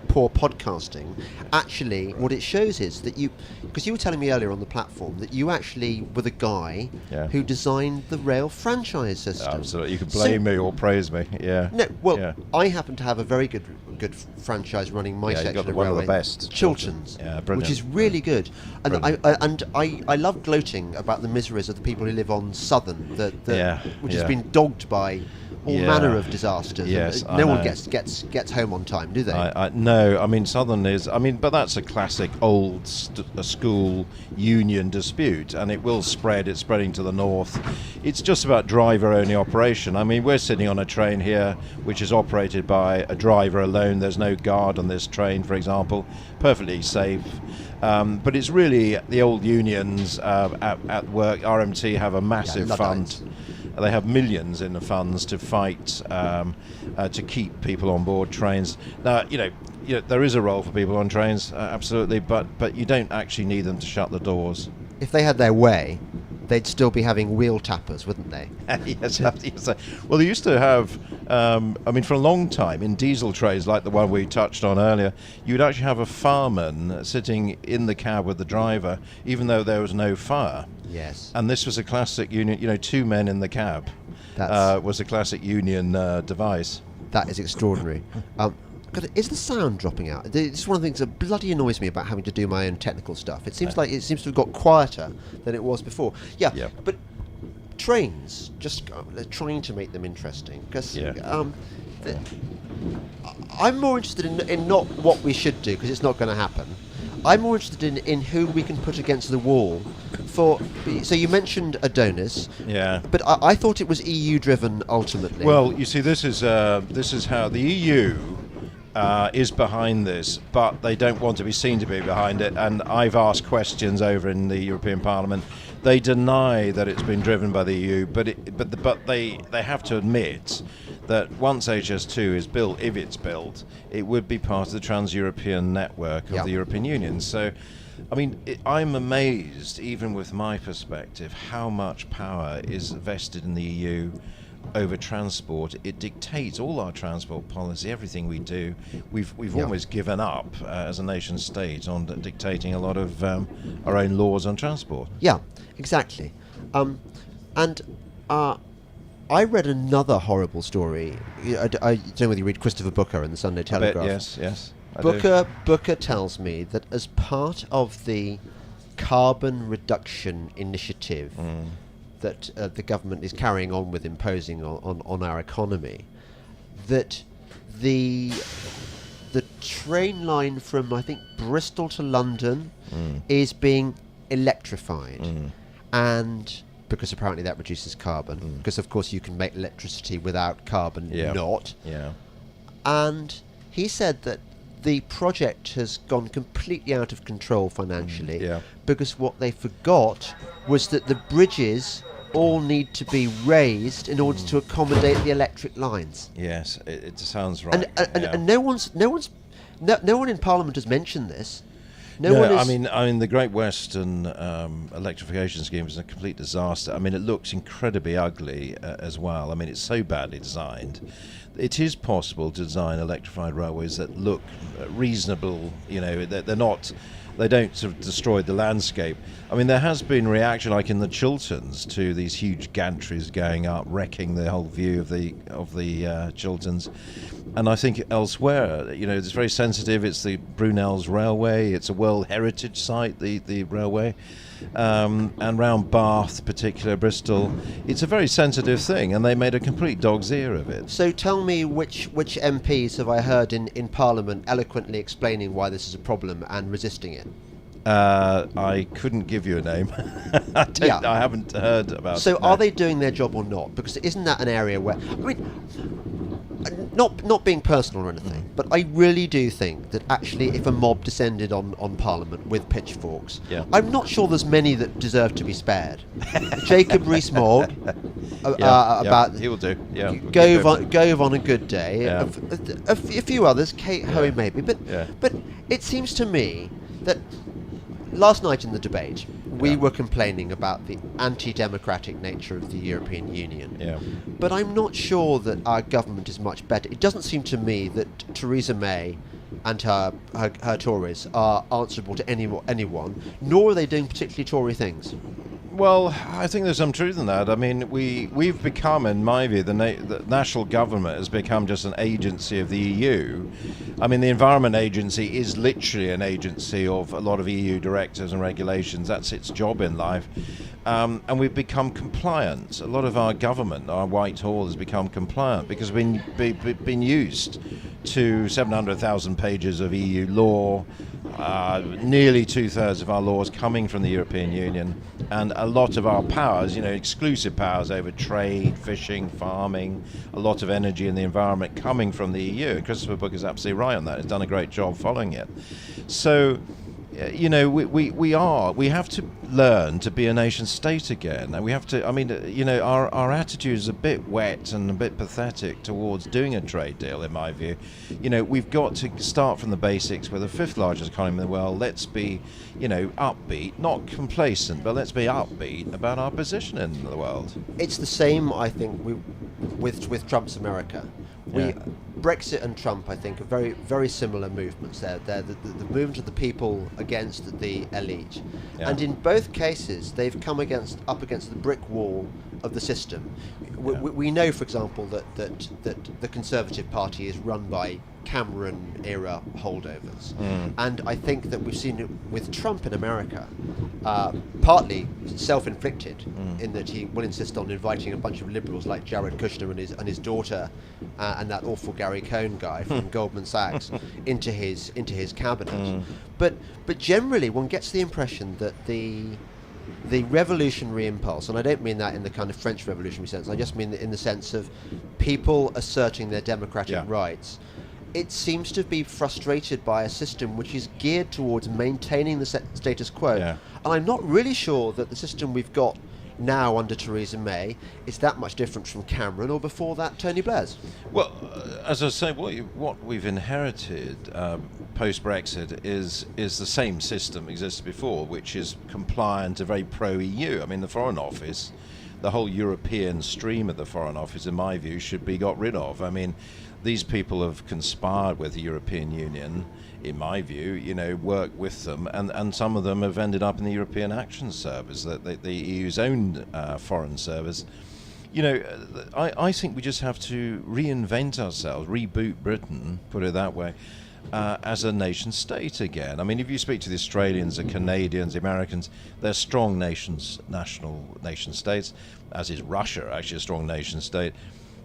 Speaker 2: poor podcasting, actually, what it shows is that because you were telling me earlier on the platform that you actually were the guy who designed the rail franchise system.
Speaker 3: Absolutely, you can blame me or praise me. Yeah.
Speaker 2: No, well, I happen to have a very good franchise running my section
Speaker 3: you've got
Speaker 2: of
Speaker 3: one
Speaker 2: railway.
Speaker 3: of the best.
Speaker 2: Chilterns, which is really good. And I love gloating about the miseries of the people who live on Southern, which has been dogged by all manner of disasters.
Speaker 3: Yes,
Speaker 2: no one gets home on time, do they?
Speaker 3: No, I mean Southern is. But that's a classic old school union dispute, and it will spread. It's spreading to the north. It's just about driver-only operation. I mean, we're sitting on a train here which is operated by a driver alone. There's no guard on this train, for example. Perfectly safe. But it's really the old unions at work. RMT have a massive fund. They have millions in the funds to fight to keep people on board trains. Now, there is a role for people on trains, absolutely, but you don't actually need them to shut the doors.
Speaker 2: If they had their way, they'd still be having wheel tappers, wouldn't they?
Speaker 3: Yes. Well, they used to have, for a long time, in diesel trains like the one we touched on earlier, you'd actually have a fireman sitting in the cab with the driver, even though there was no fire.
Speaker 2: Yes.
Speaker 3: And this was a classic union, two men in the cab was a classic union device.
Speaker 2: That is extraordinary. God, is the sound dropping out? This is one of the things that bloody annoys me about having to do my own technical stuff. It seems like it seems to have got quieter than it was before. Yeah. But trains, just trying to make them interesting. Because I'm more interested in not what we should do, because it's not going to happen. I'm more interested in who we can put against the wall. So you mentioned Adonis.
Speaker 3: Yeah.
Speaker 2: But I thought it was EU driven ultimately.
Speaker 3: Well, you see, this is how the EU is behind this, but they don't want to be seen to be behind it. And I've asked questions over in the European Parliament. They deny that it's been driven by the EU, but they have to admit that once HS2 is built, if it's built, it would be part of the trans-European network of the European Union. So, I mean, I'm amazed, even with my perspective, how much power is vested in the EU over transport. It dictates all our transport policy, everything we do. We've almost given up as a nation state on dictating a lot of our own laws on transport.
Speaker 2: Yeah, exactly. I read another horrible story. I don't know whether you read Christopher Booker in the Sunday Telegraph.
Speaker 3: Yes. I do.
Speaker 2: Booker tells me that as part of the carbon reduction initiative that the government is carrying on with imposing on our economy, that the train line from, I think, Bristol to London is being electrified, and because apparently that reduces carbon, because of course you can make electricity without carbon not.
Speaker 3: Yeah.
Speaker 2: And he said that the project has gone completely out of control financially, because what they forgot was that the bridges all need to be raised in order to accommodate the electric lines.
Speaker 3: Yes, it sounds right.
Speaker 2: And no one in Parliament has mentioned this.
Speaker 3: I mean, the Great Western electrification scheme is a complete disaster. I mean, it looks incredibly ugly as well. I mean, it's so badly designed. It is possible to design electrified railways that look reasonable. You know, they're not. They don't sort of destroy the landscape. I mean, there has been reaction, like in the Chilterns, to these huge gantries going up, wrecking the whole view of the Chilterns. And I think elsewhere, you know, it's very sensitive. It's the Brunel's Railway. It's a World Heritage Site, the railway. And round Bath, particular Bristol, it's a very sensitive thing, and they made a complete dog's ear of it.
Speaker 2: So tell me, which MPs have I heard in Parliament eloquently explaining why this is a problem and resisting it?
Speaker 3: I couldn't give you a name. I haven't heard about it.
Speaker 2: So are they doing their job or not? Because isn't that an area where, I mean, not being personal or anything, but I really do think that actually if a mob descended on Parliament with pitchforks, I'm not sure there's many that deserve to be spared. Jacob Rees-Mogg, about
Speaker 3: he will do. Yeah,
Speaker 2: Gove on a good day. A few others, Kate Hoey maybe, but it seems to me that last night in the debate, we were complaining about the anti-democratic nature of the European Union.
Speaker 3: Yeah.
Speaker 2: But I'm not sure that our government is much better. It doesn't seem to me that Theresa May and her Tories are answerable to anyone, nor are they doing particularly Tory things.
Speaker 3: Well, I think there's some truth in that. I mean, we've become, in my view, the national government has become just an agency of the EU. I mean, the Environment Agency is literally an agency of a lot of EU directives and regulations. That's its job in life. And we've become compliant. A lot of our government, our Whitehall, has become compliant because we've been used to 700,000 pages of EU law, nearly 2/3 of our laws coming from the European Union, and a lot of our powers, you know, exclusive powers over trade, fishing, farming, a lot of energy and the environment coming from the EU. And Christopher Booker is absolutely right on that. He's done a great job following it. So, you know, we have to learn to be a nation state again, and we have to, I mean, you know, our attitude is a bit wet and a bit pathetic towards doing a trade deal, in my view. You know, we've got to start from the basics. We're the 5th largest economy in the world. Let's be, you know, upbeat, not complacent, but let's be upbeat about our position in the world.
Speaker 2: It's the same, I think, with Trump's America. Brexit and Trump, I think, are very, very similar movements. They're the movement of the people against the elite.
Speaker 3: Yeah.
Speaker 2: And in both cases, they've come up against the brick wall of the system. We know, for example, that the Conservative Party is run by Cameron-era holdovers. And I think that we've seen it with Trump in America, partly self-inflicted, in that he will insist on inviting a bunch of liberals like Jared Kushner and his daughter and that awful Gary Cohn guy from Goldman Sachs into his cabinet. But generally, one gets the impression that the revolutionary impulse, and I don't mean that in the kind of French revolutionary sense, I just mean in the sense of people asserting their democratic rights, it seems to be frustrated by a system which is geared towards maintaining the status quo.
Speaker 3: Yeah.
Speaker 2: And I'm not really sure that the system we've got now under Theresa May is that much different from Cameron or before that Tony Blair's.
Speaker 3: Well, as I say, what we've inherited post-Brexit is the same system existed before, which is compliant and very pro-EU. I mean, the Foreign Office, the whole European stream of the Foreign Office, in my view, should be got rid of. I mean, these people have conspired with the European Union, in my view, work with them, and some of them have ended up in the European Action Service, the EU's own foreign service. I think we just have to reinvent ourselves, reboot Britain, put it that way, as a nation state again. I mean, if you speak to the Australians, the Canadians, the Americans, they're strong national nation states, as is Russia, actually a strong nation state.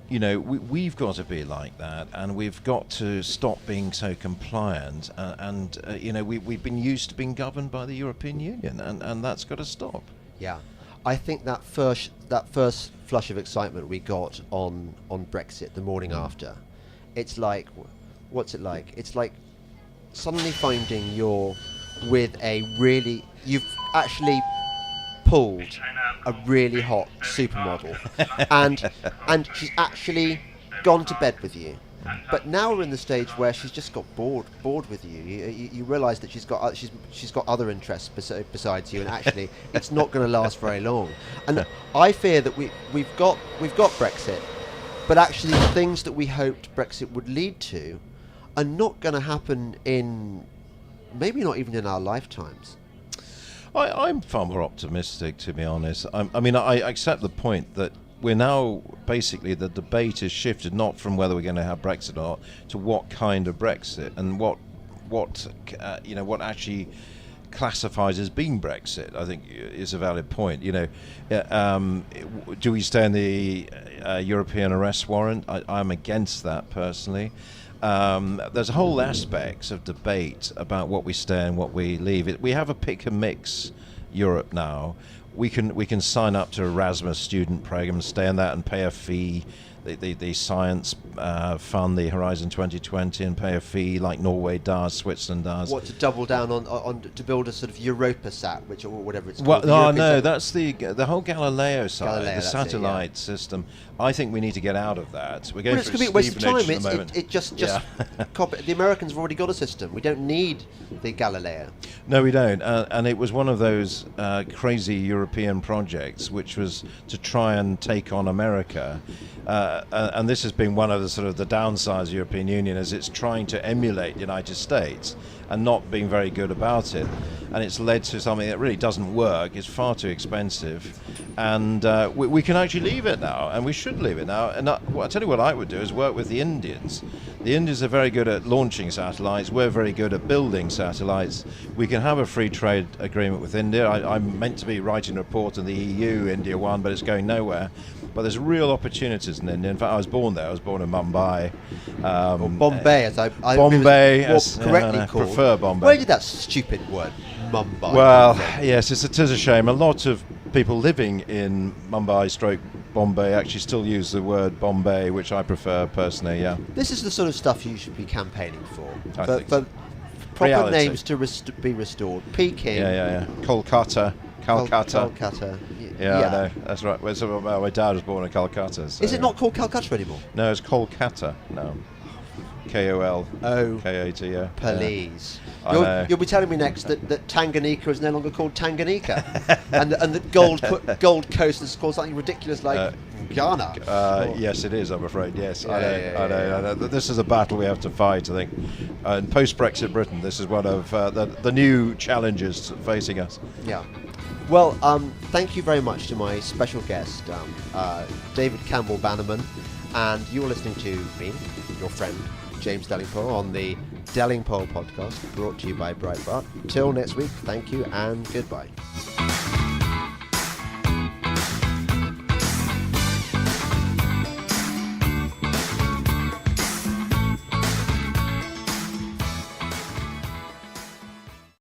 Speaker 3: We've got to be like that, and we've got to stop being so compliant. We've been used to being governed by the European Union, and that's got to stop.
Speaker 2: Yeah, I think that first flush of excitement we got on Brexit the morning after, it's like, what's it like? It's like suddenly finding you've actually pulled a really hot supermodel and she's actually gone to bed with you. But now we're in the stage where she's just got bored with you. You realise that she's got other interests besides you, and actually it's not going to last very long. And I fear that we've got Brexit, but actually the things that we hoped Brexit would lead to are not going to happen maybe not even in our lifetimes.
Speaker 3: I'm far more optimistic, to be honest. I accept the point that we're now basically, the debate is shifted not from whether we're going to have Brexit or not to what kind of Brexit and what actually classifies as being Brexit. I think is a valid point. Do we stay in the European arrest warrant? I'm against that personally. There's whole aspects of debate about what we stay and what we leave. We have a pick and mix Europe now. We can sign up to Erasmus student program, stay in that and pay a fee. The science fund, the Horizon 2020, and pay a fee like Norway does, Switzerland does.
Speaker 2: What, to double down on to build a sort of EuropaSat, or whatever it's called?
Speaker 3: That's the whole Galileo side, the satellite system. I think we need to get out of that. We're going
Speaker 2: it's going to be a waste of time. The Americans have already got a system. We don't need the Galileo.
Speaker 3: No, we don't. And it was one of those crazy European projects, which was to try and take on America. And this has been one of the sort of the downsides of the European Union, is it's trying to emulate the United States and not being very good about it. And it's led to something that really doesn't work. It's far too expensive. And we can actually leave it now, and we should leave it now. And I'll tell you what I would do is work with the Indians. The Indians are very good at launching satellites. We're very good at building satellites. We can have a free trade agreement with India. I'm meant to be writing a report on the EU-India one, but it's going nowhere. But there's real opportunities in India. In fact, I was born there. I was born in Mumbai.
Speaker 2: Or Bombay, as I
Speaker 3: Bombay,
Speaker 2: correctly called.
Speaker 3: I prefer Bombay.
Speaker 2: Where did that stupid word, Mumbai?
Speaker 3: Well, yes, it is a shame. A lot of people living in Mumbai/Bombay actually still use the word Bombay, which I prefer personally. Yeah.
Speaker 2: This is the sort of stuff you should be campaigning for.
Speaker 3: I think
Speaker 2: for
Speaker 3: so.
Speaker 2: proper
Speaker 3: Reality.
Speaker 2: Names to be restored. Peking.
Speaker 3: Yeah. Kolkata.
Speaker 2: Calcutta.
Speaker 3: Yeah, I know. That's right. Well, my dad was born in Calcutta. So
Speaker 2: is it not called Calcutta anymore?
Speaker 3: No, it's Kolkata now. Kolkata, yeah.
Speaker 2: Please.
Speaker 3: Yeah.
Speaker 2: You'll be telling me next that Tanganyika is no longer called Tanganyika, and the Gold Coast is called something ridiculous like Ghana.
Speaker 3: Yes, it is. I'm afraid. Yes,
Speaker 2: Yeah,
Speaker 3: I know. This is a battle we have to fight, I think. And post-Brexit Britain, this is one of the new challenges facing us.
Speaker 2: Yeah. Well, thank you very much to my special guest, David Campbell Bannerman, and you're listening to me, your friend, James Delingpole, on the Delingpole podcast, brought to you by Breitbart. Till next week, thank you and goodbye.